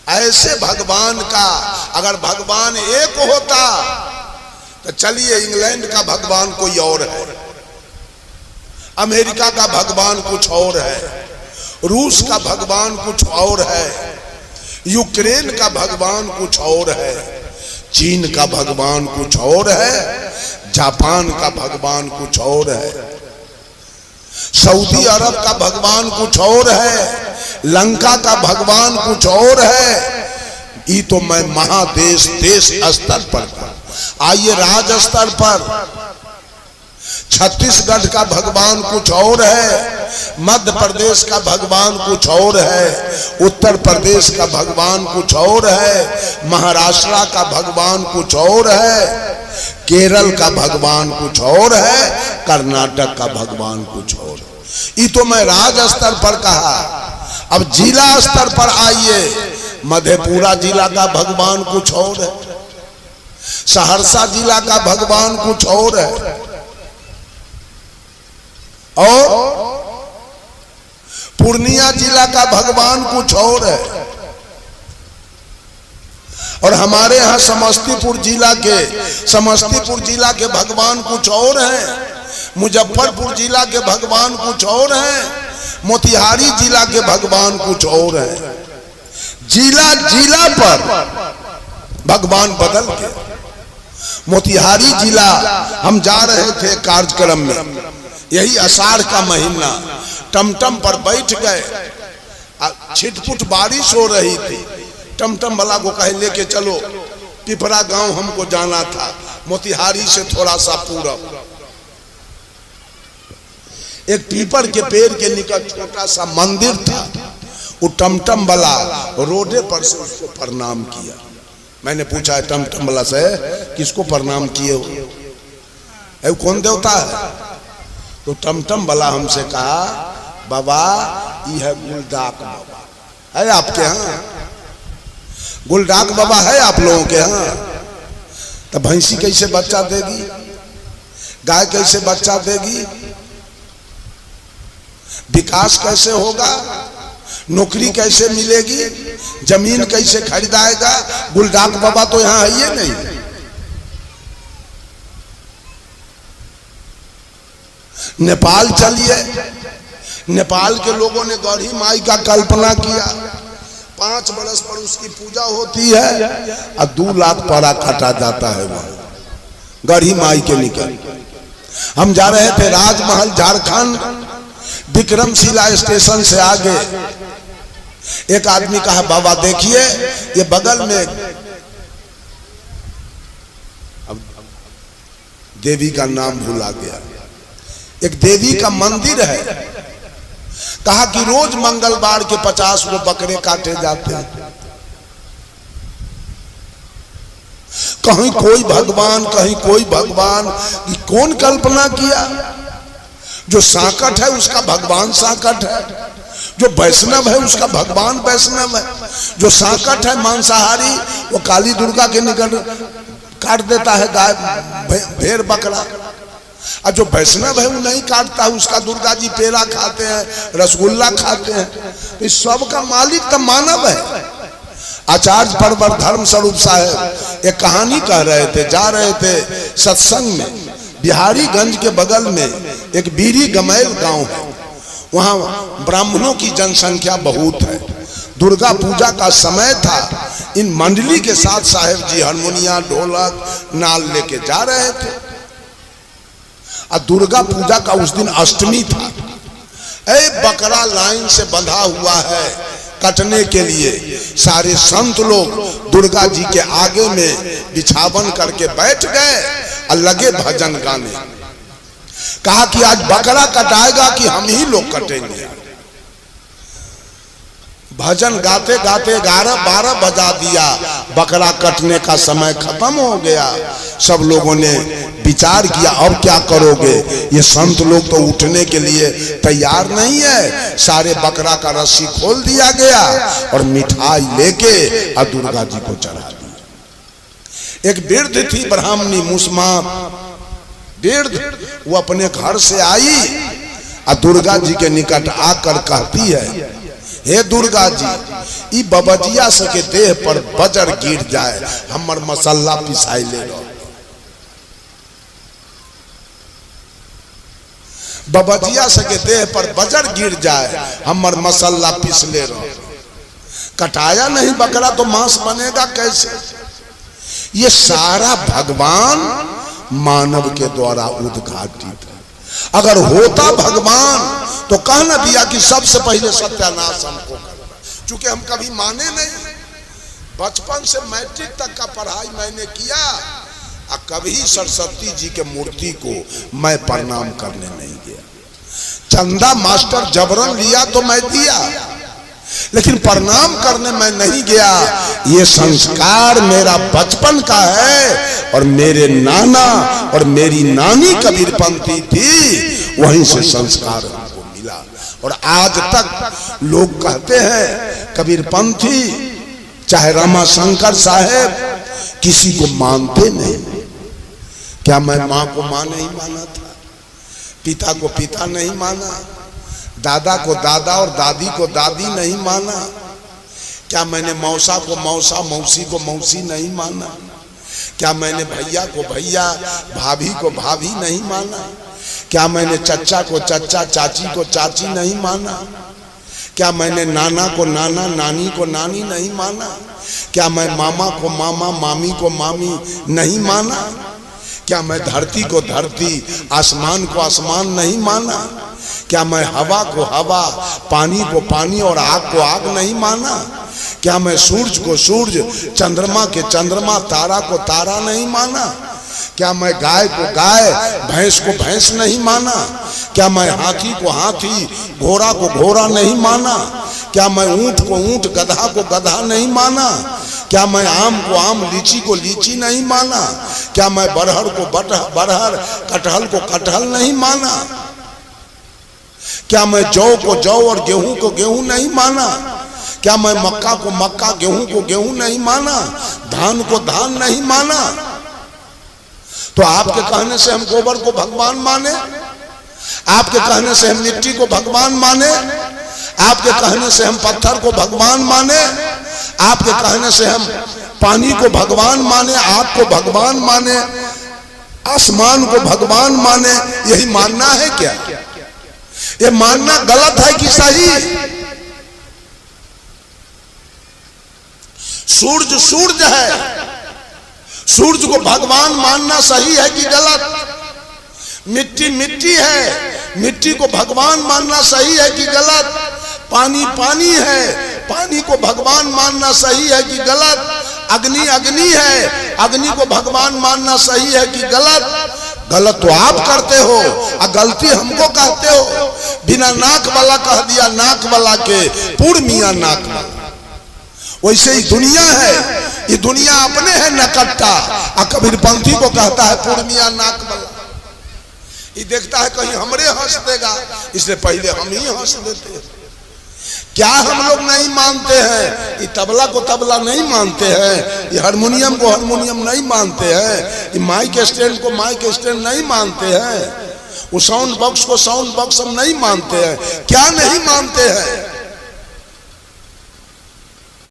ऐसे भगवान का अगर भगवान एक होता तो चलिए इंग्लैंड का भगवान कोई और है, अमेरिका का भगवान कुछ और है, रूस का भगवान कुछ और है, यूक्रेन का भगवान कुछ और है, चीन का भगवान कुछ और है, जापान का भगवान कुछ और है, सऊदी अरब का भगवान कुछ और है, लंका का भगवान कुछ और है। ये तो मैं महादेश देश स्तर पर, आइए राज स्तर पर छत्तीसगढ़ का भगवान कुछ और है, मध्य प्रदेश का भगवान कुछ और है, उत्तर प्रदेश का भगवान कुछ और है, महाराष्ट्र का भगवान कुछ और है, केरल का भगवान कुछ और है, कर्नाटक का भगवान कुछ और। ये तो मैं राज स्तर पर कहा। अब जिला स्तर पर आइए, मधेपुरा जिला का भगवान कुछ और है, सहरसा जिला का भगवान कुछ और है, और पूर्णिया जिला का भगवान कुछ और है, और हमारे यहाँ समस्तीपुर जिला के भगवान कुछ और हैं, मुजफ्फरपुर जिला के भगवान कुछ और हैं, मोतिहारी जिला के भगवान कुछ और हैं। जिला जिला पर भगवान बदल के। मोतिहारी जिला हम जा रहे थे कार्यक्रम में, यही आषाढ़ का महीना, टमटम पर बैठ गए, छिटपुट बारिश हो रही थी, टमटम वाला को कहे लेके चलो, पिपरा गांव हमको जाना था, मोतिहारी से थोड़ा सा पूरब। एक पीपल के पेड़ के निकट छोटा सा मंदिर था, वो टमटम वाला रोडे पर से उसको प्रणाम किया। मैंने पूछा टमटम वाला से किसको प्रणाम किए हो, कौन देवता है? तो टमटम वाला हमसे कहा बाबा ये है गुलडाक बाबा। है आपके यहाँ गुलडाक बाबा? है आप लोगों के यहाँ? तो भैंसी कैसे बच्चा देगी, गाय कैसे बच्चा देगी, विकास कैसे होगा, नौकरी कैसे मिलेगी, जमीन कैसे खरीदाएगा? गुलडाक बाबा तो यहाँ है ही नहीं। नेपाल चलिए, नेपाल के लोगों ने गौरी माई का कल्पना किया, 5 बरस पर उसकी पूजा होती है और 2 लाख पारा काटा जाता है वहां गौरी माई के निकल। हम जा रहे थे राजमहल झारखंड, विक्रमशिला स्टेशन से आगे एक आदमी कहा बाबा देखिए ये बगल में अब देवी का नाम भूला गया, एक देवी का मंदिर है। कहा कि रोज मंगलवार के 50 वो बकरे काटे जाते हैं। कहीं कोई भगवान, कहीं कोई भगवान, कौन कल्पना किया? जो सांकट है उसका भगवान सांकट है, जो वैष्णव है उसका भगवान वैष्णव है, जो सांकट है मांसाहारी वो काली दुर्गा के निकट काट देता है गाय भेड़ बकरा, और जो वैष्णव है वो नहीं काटता है, उसका दुर्गा जी पेड़ा खाते हैं, रसगुल्ला खाते हैं। इस सब का मालिक तो मानव है। आचार्य परवर धर्म स्वरूप साहब एक कहानी कह रहे थे, जा रहे थे सत्संग में, बिहारीगंज के बगल में एक बीरी गमैल गांव है, वहां ब्राह्मणों की जनसंख्या बहुत है। दुर्गा पूजा का समय था, इन मंडली के साथ साहेब जी हारमोनिया ढोलक नाल लेके जा रहे थे, और दुर्गा पूजा का उस दिन अष्टमी था। बकरा लाइन से बंधा हुआ है कटने के लिए, सारे संत लोग दुर्गा जी के आगे में बिछावन करके बैठ गए और लगे भजन गाने। कहा कि आज बकरा कटाएगा कि हम ही लोग कटेंगे। भजन गाते गाते 11-12 बजा दिया, बकरा कटने का समय खत्म हो गया। सब लोगों ने विचार किया अब क्या करोगे, ये संत लोग तो उठने के लिए तैयार नहीं है। सारे बकरा का रस्सी खोल दिया गया और मिठाई लेके और दुर्गा जी को चढ़ा दी। एक वृद्ध थी ब्राह्मणी मुसमा वृद्ध, वो अपने घर से आई और दुर्गा जी के निकट आकर कहती है हे दुर्गा जी, ई बबजिया सके देह पर बजर गिर जाए, हमर मसाला पिसाई ले लो। बबजिया सके देह पर बजर गिर जाए, हमर मसाला पिस ले लो। कटाया नहीं बकरा तो मांस बनेगा कैसे? ये सारा भगवान मानव के द्वारा उद्घाटित है। अगर होता भगवान तो कहना दिया कि सबसे पहले सत्यानाश हमको करना, चूंकि हम कभी माने नहीं। बचपन से मैट्रिक तक का पढ़ाई मैंने किया और कभी सरस्वती जी के मूर्ति को मैं प्रणाम करने नहीं गया। चंदा मास्टर जबरन लिया तो मैं दिया, लेकिन प्रणाम करने मैं नहीं गया। ये संस्कार मेरा बचपन का है और मेरे नाना और मेरी नानी कबीरपंथी थी, वहीं से संस्कार हमको मिला। और आज तक लोग कहते हैं कबीरपंथी चाहे रामाशंकर साहेब किसी को मानते नहीं। क्या मैं माँ को माँ नहीं माना था, पिता को पिता नहीं माना, दादा को दादा और दादी को दादी नहीं माना? क्या मैंने मौसा को मौसा, मौसी को मौसी नहीं माना? क्या मैंने भैया को भैया, भाभी को भाभी नहीं माना? क्या मैंने चचा को चचा, चाची को चाची नहीं माना? क्या मैंने नाना को नाना, नानी को नानी नहीं माना? क्या मैं मामा को मामा, मामी को मामी नहीं माना? क्या मैं धरती को धरती, आसमान को आसमान नहीं माना? क्या मैं हवा को हवा, पानी को पानी और आग को आग नहीं माना? क्या मैं सूरज को सूरज, चंद्रमा के चंद्रमा, तारा को तारा नहीं माना? क्या मैं गाय को गाय, भैंस को भैंस नहीं माना? क्या मैं हाथी को हाथी, घोड़ा को घोड़ा नहीं माना? क्या मैं ऊंट को ऊंट, गधा को गधा नहीं माना? क्या मैं आम को आम, लीची को लीची नहीं माना? क्या मैं बरहर को बरहर, कटहल को कटहल नहीं माना? क्या मैं जौ को जौ और गेहूं को गेहूं नहीं माना? क्या मैं मक्का को मक्का, गेहूं को गेहूं नहीं माना? धान को धान नहीं माना? तो आपके कहने से हम गोबर को भगवान माने? आपके कहने से हम मिट्टी को भगवान माने? आपके कहने से हम पत्थर को भगवान माने? आपके कहने से हम पानी को भगवान माने, आग को भगवान माने, आसमान को भगवान माने? यही मानना है क्या? ये मानना गलत है कि सही? सूरज सूरज है, सूरज को भगवान मानना सही है कि गलत? मिट्टी मिट्टी है, मिट्टी को भगवान मानना सही है कि गलत? पानी पानी है, पानी को भगवान मानना सही है कि गलत? अग्नि अग्नि है, अग्नि को भगवान मानना सही है कि गलत? गलत तो आप करते हो और गलती हमको कहते हो। बिना नाक वाला कह दिया नाक वाला के, पूर्ण मियां नाक वाला। वैसे ही दुनिया है, ये दुनिया अपने है नकट्टा, और कबीरपंथी को कहता है पूर्ण मियां नाक वाला। ये देखता है कहीं हमरे हंस देगा, इसलिए पहले हम ही हंस देते हैं। क्या हम लोग नहीं मानते हैं? ये तबला को तबला नहीं मानते हैं, ये हारमोनियम को हारमोनियम नहीं मानते हैं, ये माइक स्टैंड को माइक स्टैंड नहीं मानते हैं, वो साउंड बॉक्स को साउंड बॉक्स हम नहीं मानते हैं। क्या नहीं मानते हैं?